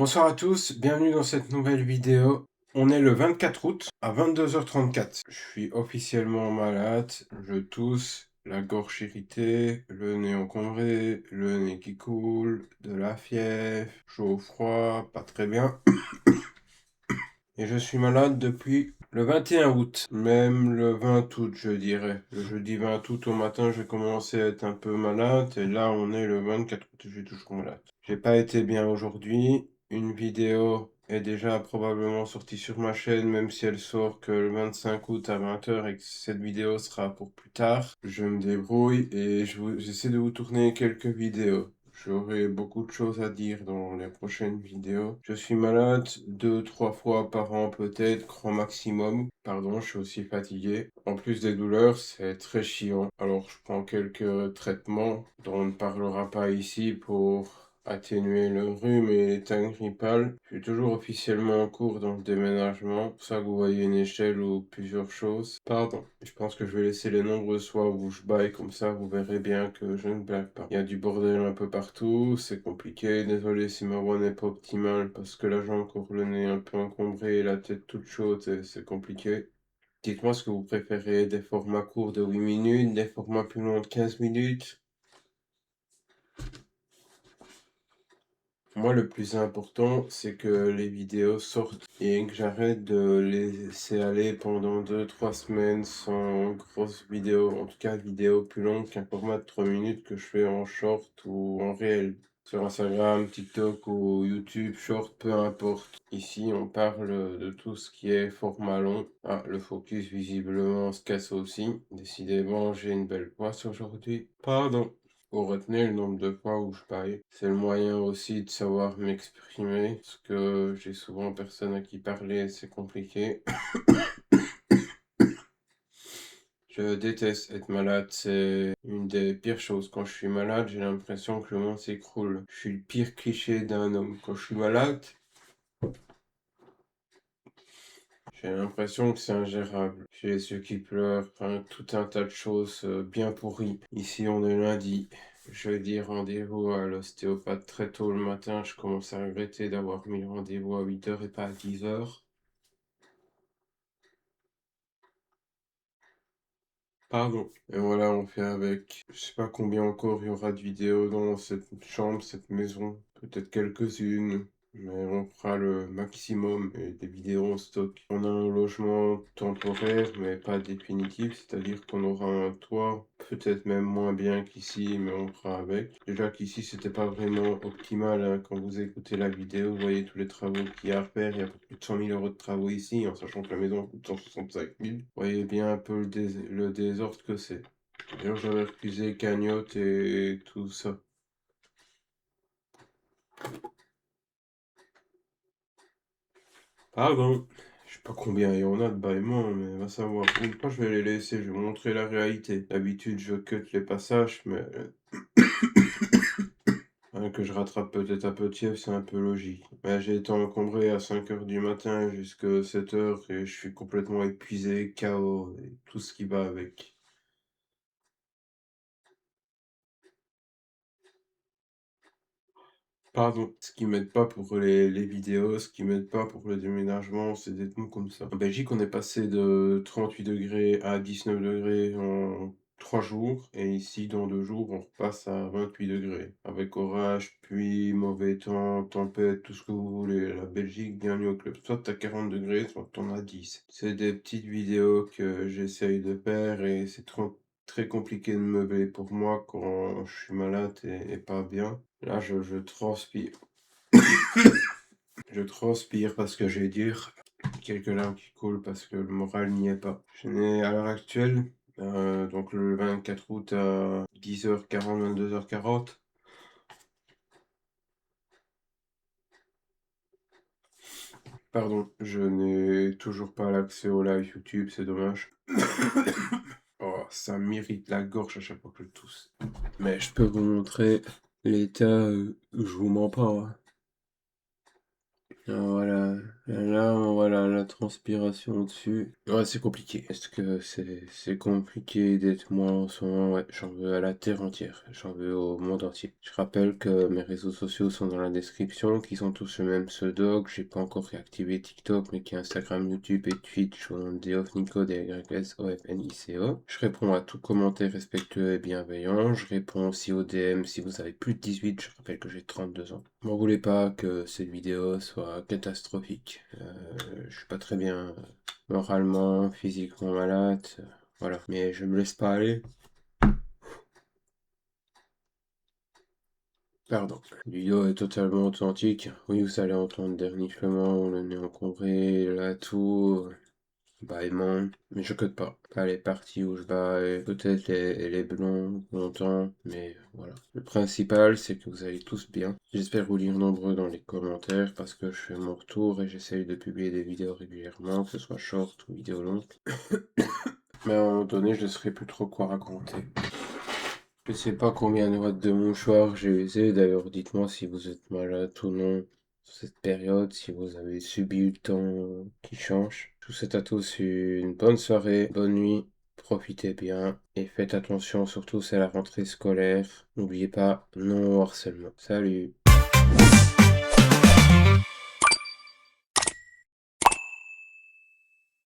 Bonsoir à tous, bienvenue dans cette nouvelle vidéo. On est le 24 août à 22h34. Je suis officiellement malade, je tousse, la gorge irritée, le nez encombré, le nez qui coule, de la fièvre, chaud, froid, pas très bien. Et je suis malade depuis le 21 août, même le 20 août je dirais. Le jeudi 20 août au matin j'ai commencé à être un peu malade et là on est le 24 août et je suis toujours malade. J'ai pas été bien aujourd'hui. Une vidéo est déjà probablement sortie sur ma chaîne, même si elle sort que le 25 août à 20h et que cette vidéo sera pour plus tard. Je me débrouille et j'essaie de vous tourner quelques vidéos. J'aurai beaucoup de choses à dire dans les prochaines vidéos. Je suis malade 2-3 fois par an peut-être, grand maximum. Pardon, je suis aussi fatigué. En plus des douleurs, c'est très chiant. Alors je prends quelques traitements dont on ne parlera pas ici pour atténuer le rhume et l'état grippal. Je suis toujours officiellement en cours dans le déménagement. C'est pour ça que vous voyez une échelle ou plusieurs choses. Pardon, je pense que je vais laisser les nombreuses fois où je baille comme ça, vous verrez bien que je ne blague pas. Il y a du bordel un peu partout, c'est compliqué. Désolé si ma voix n'est pas optimale parce que là j'ai encore le nez un peu encombré et la tête toute chaude et c'est compliqué. Dites-moi ce que vous préférez, des formats courts de 8 minutes, des formats plus longs de 15 minutes. Moi, le plus important, c'est que les vidéos sortent et que j'arrête de les laisser aller pendant 2-3 semaines sans grosses vidéos, en tout cas vidéos plus longues qu'un format de 3 minutes que je fais en short ou en réel. Sur Instagram, TikTok ou YouTube, short, peu importe. Ici, on parle de tout ce qui est format long. Ah, le focus visiblement se casse aussi. Décidément, j'ai une belle poisse aujourd'hui. Pardon. Pour retenir le nombre de fois où je parie. C'est le moyen aussi de savoir m'exprimer, parce que j'ai souvent personne à qui parler, c'est compliqué. Je déteste être malade, c'est une des pires choses. Quand je suis malade, j'ai l'impression que le monde s'écroule. Je suis le pire cliché d'un homme. Quand je suis malade, j'ai l'impression que c'est ingérable. J'ai les yeux qui pleurent, enfin, tout un tas de choses bien pourries. Ici, on est lundi. Jeudi, rendez-vous à l'ostéopathe très tôt le matin. Je commence à regretter d'avoir mis le rendez-vous à 8h et pas à 10h. Pardon. Et voilà, on fait avec. Je sais pas combien encore il y aura de vidéos dans cette chambre, cette maison. Peut-être quelques-unes. Mais on fera le maximum et des vidéos en stock. On a un logement temporaire, mais pas définitif. C'est-à-dire qu'on aura un toit, peut-être même moins bien qu'ici, mais on fera avec. Déjà qu'ici, c'était pas vraiment optimal, hein. Quand vous écoutez la vidéo, vous voyez tous les travaux qu'il y a à faire. Il y a plus de 100 000 euros de travaux ici, en sachant que la maison coûte 165 000. Vous voyez bien un peu le désordre que c'est. D'ailleurs, j'avais refusé cagnotte et tout ça. Pardon. Je sais pas combien il y en a de bâillements, mais va savoir. Une fois, je vais les laisser, je vais montrer la réalité. D'habitude, je cut les passages, mais hein, que je rattrape peut-être un peu de fièvre, c'est un peu logique. Mais j'ai été encombré à 5h du matin jusqu'à 7h et je suis complètement épuisé, KO et tout ce qui va avec. Pardon. Ce qui m'aide pas pour les vidéos, ce qui m'aide pas pour le déménagement, c'est d'être mou comme ça. En Belgique, on est passé de 38 degrés à 19 degrés en 3 jours. Et ici, dans 2 jours, on repasse à 28 degrés. Avec orage, pluie, mauvais temps, tempête, tout ce que vous voulez. La Belgique, bienvenue au club. Soit t'as 40 degrés, soit t'en as 10. C'est des petites vidéos que j'essaye de faire et c'est trop très compliqué de meubler pour moi quand je suis malade et pas bien. Là, je transpire. Je transpire parce que j'ai dur. Quelques larmes qui coulent parce que le moral n'y est pas. Je n'ai à l'heure actuelle, donc le 24 août à 10h40, 22h40. Pardon, je n'ai toujours pas l'accès au live YouTube, c'est dommage. Oh, ça m'irrite la gorge à chaque fois que je tousse. Mais je peux vous montrer l'état, je vous mens pas, hein. Voilà, Là, voilà, la transpiration au-dessus. Ouais, c'est compliqué. Est-ce que c'est compliqué d'être moi en ce moment? Ouais, j'en veux à la terre entière. J'en veux au monde entier. Je rappelle que mes réseaux sociaux sont dans la description, qu'ils ont tous le même pseudo, que j'ai pas encore réactivé TikTok, mais qui est Instagram, YouTube et Twitch au nom de DeofNico, DYSOFNICO. Je réponds à tout commentaire respectueux et bienveillant. Je réponds aussi aux DM si vous avez plus de 18. Je rappelle que j'ai 32 ans. M'en voulez pas que cette vidéo soit catastrophique. Je suis pas très bien moralement, physiquement malade. Voilà. Mais je me laisse pas aller. Pardon. La vidéo est totalement authentique. Oui, vous allez entendre des reniflements, le nez encombré, la toux, bâillement. Mais je code pas. Pas les parties où je baille, peut-être les blonds longtemps, mais voilà. Le principal, c'est que vous allez tous bien. J'espère vous lire nombreux dans les commentaires parce que je fais mon retour et j'essaye de publier des vidéos régulièrement, que ce soit short ou vidéo longue. Mais à un moment donné, je ne saurais plus trop quoi raconter. Je sais pas combien de watts de mouchoirs j'ai usé. D'ailleurs, dites-moi si vous êtes malade ou non sur cette période, si vous avez subi le temps qui change. Je vous souhaite à tous une bonne soirée, bonne nuit, profitez bien et faites attention, surtout c'est la rentrée scolaire. N'oubliez pas, non au harcèlement. Salut!